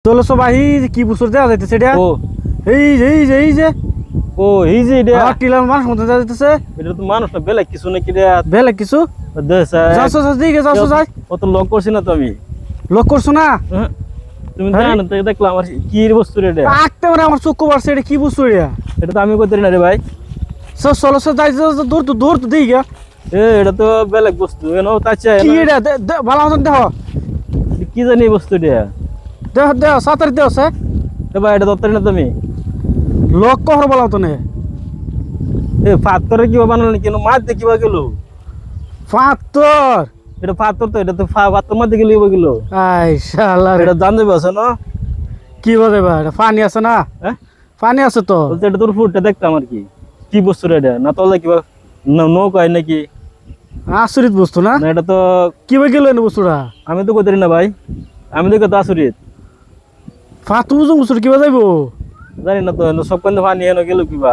ষোলোশো বাহি কি বছর দেওয়া যাইতেছে এটা? ও এই যে ও এই যে এটা টিলার মানুষ মতো দেওয়া যাইতেছে। এটা তো মানুষ না বেলা কিছু নাকি রে বেলে কিছু যাচ্ছো দিকে যাচ্ছো যাই অত লক করছি না তো আমি লোক করছো না হ্যাঁ, তুমি আরে? জানো তো দেখলাম আর কি বস্তু রে এটা আঁকতে পারে আমার চক্ষু পারছে এটা কি বুঝছো এটা? এটা তো আমি করতে না রে ভাই ষোলোশো যাই দূর তো দিই গা এটা তো বেলেগ বস্তু এনো তাছে কি এটা ভালো মতন দেহ কি জানি এই বস্তু এটা দেহ সাঁতারি দেহ সে এ ভাই এটা দত্তরি না তুমি লোক কহর বলা তো নে এ পাথরে কিবা বানালো কেন মাছ দিয়ে কিবা গেল পাঁচতর এটা পাথর তো এটা তো পাথর মাছ দিয়ে গেল গেল আই শালা রে এটা জান দেবে আছে না কি বলে ভাই পানি আছে না হ্যাঁ পানি আছে তো বলতে এটা তোর ফুটটা দেখতাম আর কি কি বস্তু রে এটা না তাহলে কিবা নৌকায় নাকি আচরিত বস্তু না না এটা তো কি বই গেল এনে বস্তুটা আমি তো করতে না ভাই আমি তো কত আসরিত ফাতু বুঝো বস্তু কিবা যাইবো জানি না তো সব কেন্দ্র পানি এনে গেল কিবা